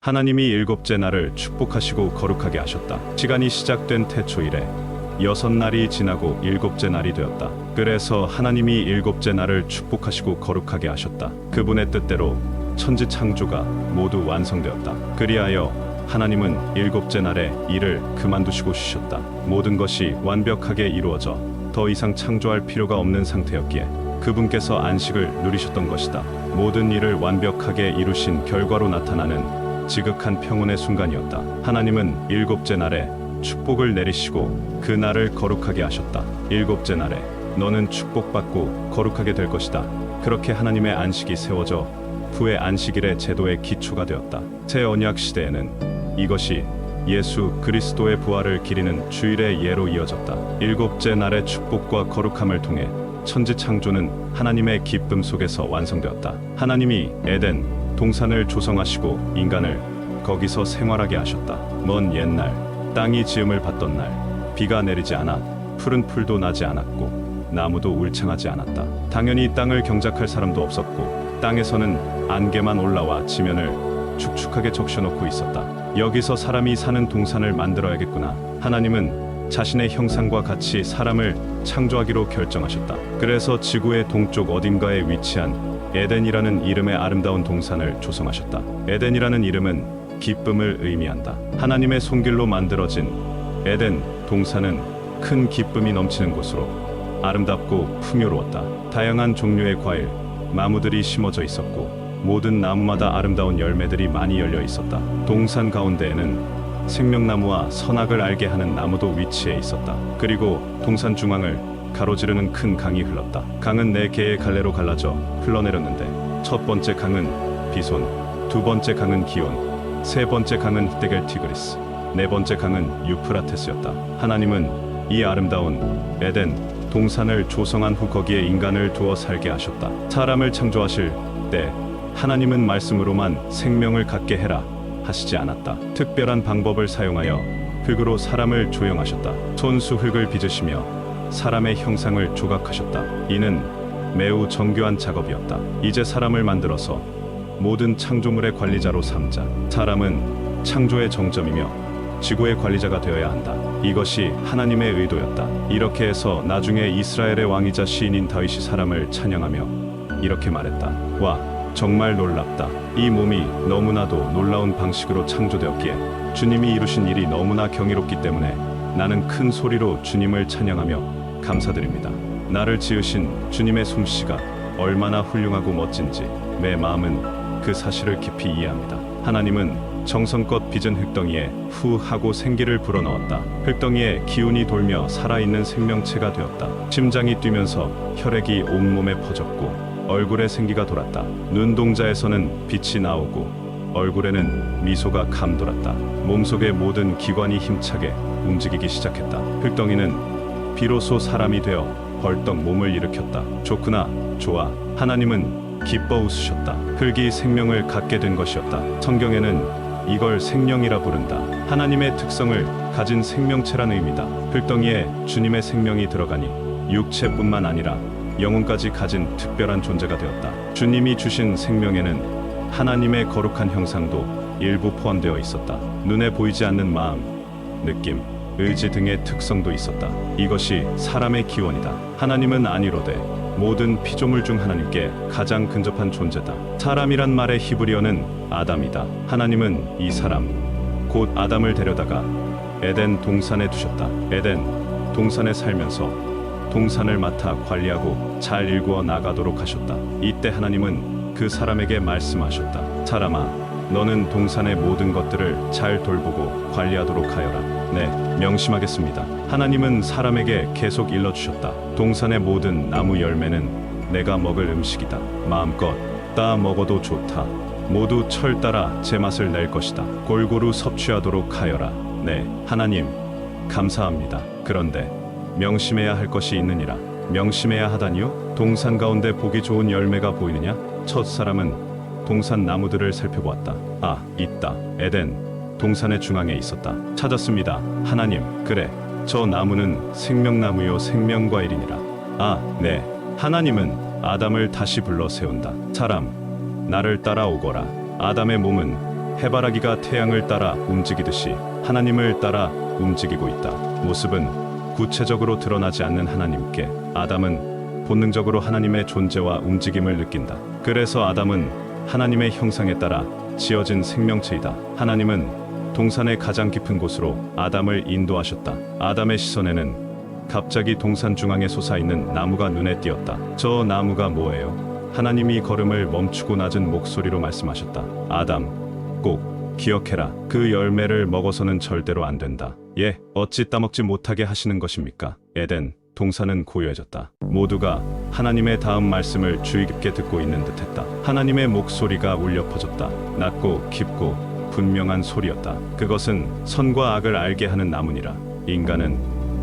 하나님이 일곱째 날을 축복하시고 거룩하게 하셨다. 시간이 시작된 태초 이래 6날이 지나고 일곱째 날이 되었다. 그래서 하나님이 일곱째 날을 축복하시고 거룩하게 하셨다. 그분의 뜻대로 천지 창조가 모두 완성되었다. 그리하여 하나님은 일곱째 날에 일을 그만두시고 쉬셨다. 모든 것이 완벽하게 이루어져 더 이상 창조할 필요가 없는 상태였기에 그분께서 안식을 누리셨던 것이다. 모든 일을 완벽하게 이루신 결과로 나타나는 지극한 평온의 순간이었다. 하나님은 일곱째 날에 축복을 내리시고 그 날을 거룩하게 하셨다. 일곱째 날에 너는 축복받고 거룩하게 될 것이다. 그렇게 하나님의 안식이 세워져 후의 안식일의 제도의 기초가 되었다. 새 언약 시대에는 이것이 예수 그리스도의 부활을 기리는 주일의 예로 이어졌다. 일곱째 날의 축복과 거룩함을 통해 천지 창조는 하나님의 기쁨 속에서 완성되었다. 하나님이 에덴 동산을 조성하시고 인간을 거기서 생활하게 하셨다. 먼 옛날 땅이 지음을 받던 날 비가 내리지 않아 푸른 풀도 나지 않았고 나무도 울창하지 않았다. 당연히 땅을 경작할 사람도 없었고 땅에서는 안개만 올라와 지면을 축축하게 적셔놓고 있었다. 여기서 사람이 사는 동산을 만들어야겠구나. 하나님은 자신의 형상과 같이 사람을 창조하기로 결정하셨다. 그래서 지구의 동쪽 어딘가에 위치한 에덴이라는 이름의 아름다운 동산을 조성하셨다. 에덴이라는 이름은 기쁨을 의미한다. 하나님의 손길로 만들어진 에덴 동산은 큰 기쁨이 넘치는 곳으로 아름답고 풍요로웠다. 다양한 종류의 과일, 나무들이 심어져 있었고 모든 나무마다 아름다운 열매들이 많이 열려 있었다. 동산 가운데에는 생명나무와 선악을 알게 하는 나무도 위치해 있었다. 그리고 동산 중앙을 가로지르는 큰 강이 흘렀다. 강은 4개의 갈래로 갈라져 흘러내렸는데 첫 번째 강은 비손, 두 번째 강은 기온, 세 번째 강은 히데겔 티그리스, 네 번째 강은 유프라테스였다. 하나님은 이 아름다운 에덴 동산을 조성한 후 거기에 인간을 두어 살게 하셨다. 사람을 창조하실 때 하나님은 말씀으로만 생명을 갖게 해라 하시지 않았다. 특별한 방법을 사용하여 흙으로 사람을 조형하셨다. 손수 흙을 빚으시며 사람의 형상을 조각하셨다. 이는 매우 정교한 작업이었다. 이제 사람을 만들어서 모든 창조물의 관리자로 삼자. 사람은 창조의 정점이며 지구의 관리자가 되어야 한다. 이것이 하나님의 의도였다. 이렇게 해서 나중에 이스라엘의 왕이자 시인인 다윗이 사람을 찬양하며 이렇게 말했다. 와, 정말 놀랍다. 이 몸이 너무나도 놀라운 방식으로 창조되었기에 주님이 이루신 일이 너무나 경이롭기 때문에 나는 큰 소리로 주님을 찬양하며 감사드립니다. 나를 지으신 주님의 솜씨가 얼마나 훌륭하고 멋진지 내 마음은 그 사실을 깊이 이해합니다. 하나님은 정성껏 빚은 흙덩이에 후 하고 생기를 불어넣었다. 흙덩이에 기운이 돌며 살아있는 생명체가 되었다. 심장이 뛰면서 혈액이 온몸에 퍼졌고 얼굴에 생기가 돌았다. 눈동자에서는 빛이 나오고 얼굴에는 미소가 감돌았다. 몸속의 모든 기관이 힘차게 움직이기 시작했다. 흙덩이는 비로소 사람이 되어 벌떡 몸을 일으켰다. 좋구나, 좋아. 하나님은 기뻐 웃으셨다. 흙이 생명을 갖게 된 것이었다. 성경에는 이걸 생명이라 부른다. 하나님의 특성을 가진 생명체라는 의미다. 흙덩이에 주님의 생명이 들어가니 육체뿐만 아니라 영혼까지 가진 특별한 존재가 되었다. 주님이 주신 생명에는 하나님의 거룩한 형상도 일부 포함되어 있었다. 눈에 보이지 않는 마음, 느낌, 의지 등의 특성도 있었다. 이것이 사람의 기원이다. 하나님은 아니로되 모든 피조물 중 하나님께 가장 근접한 존재다. 사람이란 말의 히브리어는 아담이다. 하나님은 이 사람, 곧 아담을 데려다가 에덴 동산에 두셨다. 에덴 동산에 살면서 동산을 맡아 관리하고 잘 일구어 나가도록 하셨다. 이때 하나님은 그 사람에게 말씀하셨다. 사람아, 너는 동산의 모든 것들을 잘 돌보고 관리하도록 하여라. 네, 명심하겠습니다. 하나님은 사람에게 계속 일러주셨다. 동산의 모든 나무 열매는 내가 먹을 음식이다. 마음껏 따 먹어도 좋다. 모두 철 따라 제맛을 낼 것이다. 골고루 섭취하도록 하여라. 네, 하나님, 감사합니다. 그런데 명심해야 할 것이 있느니라. 명심해야 하다니요? 동산 가운데 보기 좋은 열매가 보이느냐? 첫 사람은 동산 나무들을 살펴보았다. 아, 있다. 에덴 동산의 중앙에 있었다. 찾았습니다. 하나님, 그래, 저 나무는 생명나무요 생명과일이니라. 아, 네. 하나님은 아담을 다시 불러 세운다. 사람, 나를 따라오거라. 아담의 몸은 해바라기가 태양을 따라 움직이듯이 하나님을 따라 움직이고 있다. 모습은 구체적으로 드러나지 않는 하나님께 아담은 본능적으로 하나님의 존재와 움직임을 느낀다. 그래서 아담은 하나님의 형상에 따라 지어진 생명체이다. 하나님은 동산의 가장 깊은 곳으로 아담을 인도하셨다. 아담의 시선에는 갑자기 동산 중앙에 솟아있는 나무가 눈에 띄었다. 저 나무가 뭐예요? 하나님이 걸음을 멈추고 낮은 목소리로 말씀하셨다. 아담, 꼭 기억해라. 그 열매를 먹어서는 절대로 안 된다. 예, 어찌 따먹지 못하게 하시는 것입니까? 에덴, 동산은 고요해졌다. 모두가 하나님의 다음 말씀을 주의 깊게 듣고 있는 듯했다. 하나님의 목소리가 울려 퍼졌다. 낮고 깊고 분명한 소리였다. 그것은 선과 악을 알게 하는 나무니라. 인간은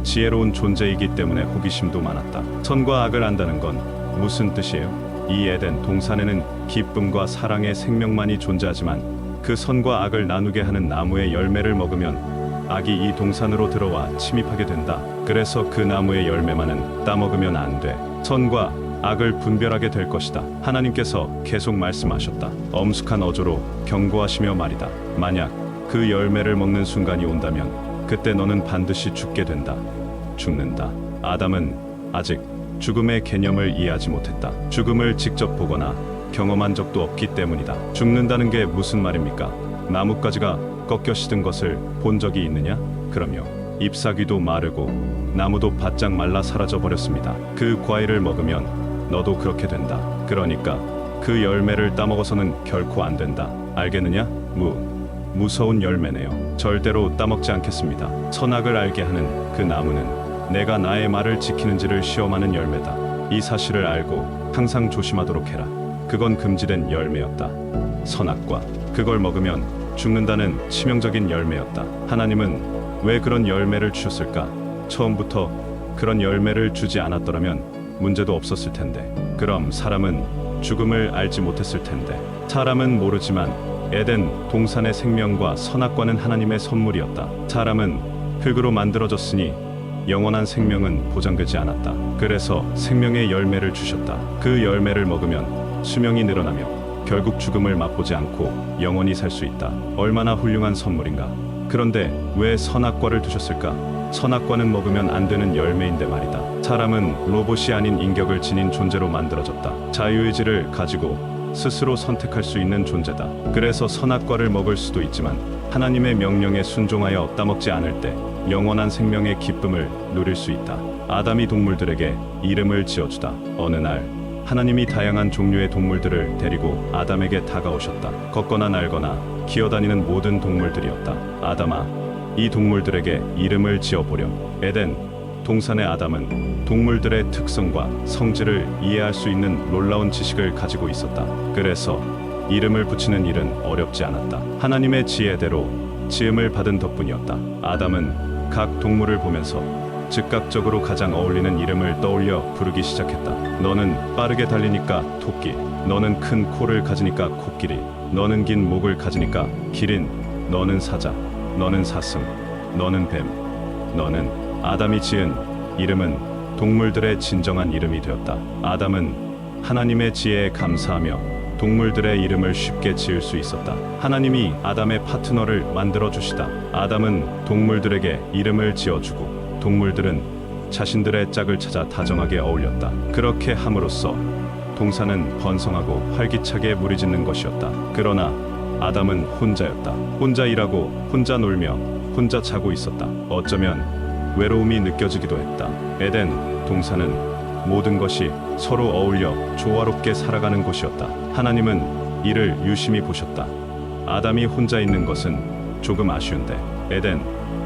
지혜로운 존재이기 때문에 호기심도 많았다. 선과 악을 안다는 건 무슨 뜻이에요? 이 에덴 동산에는 기쁨과 사랑의 생명만이 존재하지만 그 선과 악을 나누게 하는 나무의 열매를 먹으면 악이 이 동산으로 들어와 침입하게 된다. 그래서 그 나무의 열매만은 따먹으면 안 돼. 선과 악을 분별하게 될 것이다. 하나님께서 계속 말씀하셨다. 엄숙한 어조로 경고하시며 말이다. 만약 그 열매를 먹는 순간이 온다면 그때 너는 반드시 죽게 된다. 죽는다. 아담은 아직 죽음의 개념을 이해하지 못했다. 죽음을 직접 보거나 경험한 적도 없기 때문이다. 죽는다는 게 무슨 말입니까? 나뭇가지가 꺾여 시든 것을 본 적이 있느냐? 그럼요. 잎사귀도 마르고 나무도 바짝 말라 사라져 버렸습니다. 그 과일을 먹으면 너도 그렇게 된다. 그러니까 그 열매를 따먹어서는 결코 안 된다. 알겠느냐? 무서운 열매네요. 절대로 따먹지 않겠습니다. 선악을 알게 하는 그 나무는 내가 나의 말을 지키는지를 시험하는 열매다. 이 사실을 알고 항상 조심하도록 해라. 그건 금지된 열매였다. 선악과 그걸 먹으면 죽는다는 치명적인 열매였다. 하나님은 왜 그런 열매를 주셨을까? 처음부터 그런 열매를 주지 않았더라면 문제도 없었을 텐데. 그럼 사람은 죽음을 알지 못했을 텐데. 사람은 모르지만 에덴 동산의 생명과 선악과는 하나님의 선물이었다. 사람은 흙으로 만들어졌으니 영원한 생명은 보장되지 않았다. 그래서 생명의 열매를 주셨다. 그 열매를 먹으면 수명이 늘어나며 결국 죽음을 맛보지 않고 영원히 살 수 있다. 얼마나 훌륭한 선물인가. 그런데 왜 선악과를 두셨을까? 선악과는 먹으면 안 되는 열매인데 말이다. 사람은 로봇이 아닌 인격을 지닌 존재로 만들어졌다. 자유의지를 가지고 스스로 선택할 수 있는 존재다. 그래서 선악과를 먹을 수도 있지만 하나님의 명령에 순종하여 따먹지 않을 때 영원한 생명의 기쁨을 누릴 수 있다. 아담이 동물들에게 이름을 지어주다. 어느 날 하나님이 다양한 종류의 동물들을 데리고 아담에게 다가오셨다. 걷거나 날거나 기어다니는 모든 동물들이었다. 아담아, 이 동물들에게 이름을 지어보렴. 에덴 동산의 아담은 동물들의 특성과 성질을 이해할 수 있는 놀라운 지식을 가지고 있었다. 그래서 이름을 붙이는 일은 어렵지 않았다. 하나님의 지혜대로 지음을 받은 덕분이었다. 아담은 각 동물을 보면서 즉각적으로 가장 어울리는 이름을 떠올려 부르기 시작했다. 너는 빠르게 달리니까 토끼, 너는 큰 코를 가지니까 코끼리, 너는 긴 목을 가지니까 기린, 너는 사자, 너는 사슴, 너는 뱀, 너는. 아담이 지은 이름은 동물들의 진정한 이름이 되었다. 아담은 하나님의 지혜에 감사하며 동물들의 이름을 쉽게 지을 수 있었다. 하나님이 아담의 파트너를 만들어 주시다. 아담은 동물들에게 이름을 지어주고 동물들은 자신들의 짝을 찾아 다정하게 어울렸다. 그렇게 함으로써 동산은 번성하고 활기차게 무리짓는 것이었다. 그러나 아담은 혼자였다. 혼자 일하고 혼자 놀며 혼자 자고 있었다. 어쩌면 외로움이 느껴지기도 했다. 에덴 동산은 모든 것이 서로 어울려 조화롭게 살아가는 곳이었다. 하나님은 이를 유심히 보셨다. 아담이 혼자 있는 것은 조금 아쉬운데 에덴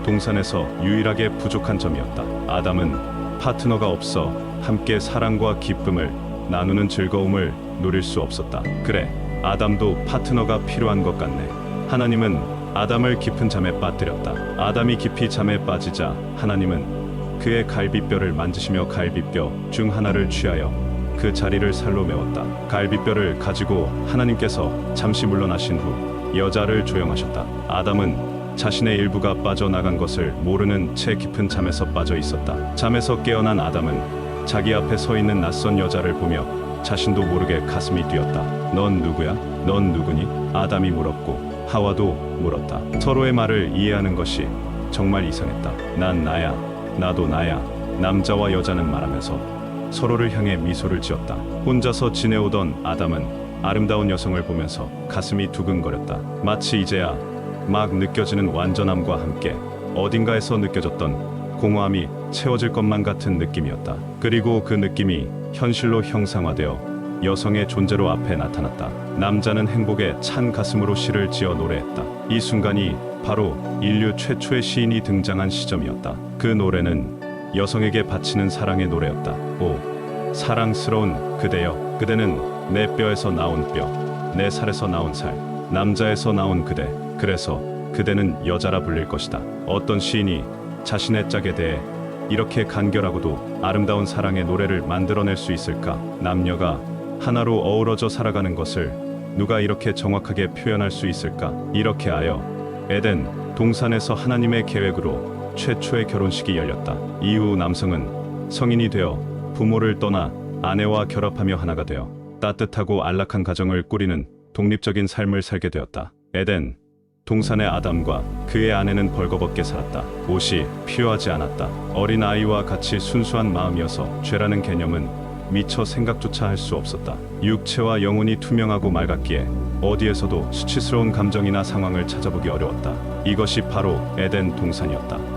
동산에서 유일하게 부족한 점이었다. 아담은 파트너가 없어 함께 사랑과 기쁨을 나누는 즐거움을 누릴 수 없었다. 그래, 아담도 파트너가 필요한 것 같네. 하나님은 아담을 깊은 잠에 빠뜨렸다. 아담이 깊이 잠에 빠지자 하나님은 그의 갈비뼈를 만지시며 갈비뼈 중 하나를 취하여 그 자리를 살로 메웠다. 갈비뼈를 가지고 하나님께서 잠시 물러나신 후 여자를 조용하셨다. 아담은 자신의 일부가 빠져나간 것을 모르는 채 깊은 잠에서 빠져 있었다. 잠에서 깨어난 아담은 자기 앞에 서 있는 낯선 여자를 보며 자신도 모르게 가슴이 뛰었다. 넌 누구야? 넌 누구니? 아담이 물었고 하와도 물었다. 서로의 말을 이해하는 것이 정말 이상했다. 난 나야, 나도 나야. 남자와 여자는 말하면서 서로를 향해 미소를 지었다. 혼자서 지내오던 아담은 아름다운 여성을 보면서 가슴이 두근거렸다. 마치 이제야 막 느껴지는 완전함과 함께 어딘가에서 느껴졌던 공허함이 채워질 것만 같은 느낌이었다. 그리고 그 느낌이 현실로 형상화되어 여성의 존재로 앞에 나타났다. 남자는 행복에 찬 가슴으로 시를 지어 노래했다. 이 순간이 바로 인류 최초의 시인이 등장한 시점이었다. 그 노래는 여성에게 바치는 사랑의 노래였다. 오, 사랑스러운 그대여, 그대는 내 뼈에서 나온 뼈, 내 살에서 나온 살, 남자에서 나온 그대. 그래서 그대는 여자라 불릴 것이다. 어떤 시인이 자신의 짝에 대해 이렇게 간결하고도 아름다운 사랑의 노래를 만들어낼 수 있을까? 남녀가 하나로 어우러져 살아가는 것을 누가 이렇게 정확하게 표현할 수 있을까? 이렇게 하여 에덴 동산에서 하나님의 계획으로 최초의 결혼식이 열렸다. 이후 남성은 성인이 되어 부모를 떠나 아내와 결합하며 하나가 되어 따뜻하고 안락한 가정을 꾸리는 독립적인 삶을 살게 되었다. 에덴 동산의 아담과 그의 아내는 벌거벗게 살았다. 옷이 필요하지 않았다. 어린 아이와 같이 순수한 마음이어서 죄라는 개념은 미처 생각조차 할 수 없었다. 육체와 영혼이 투명하고 맑았기에 어디에서도 수치스러운 감정이나 상황을 찾아보기 어려웠다. 이것이 바로 에덴 동산이었다.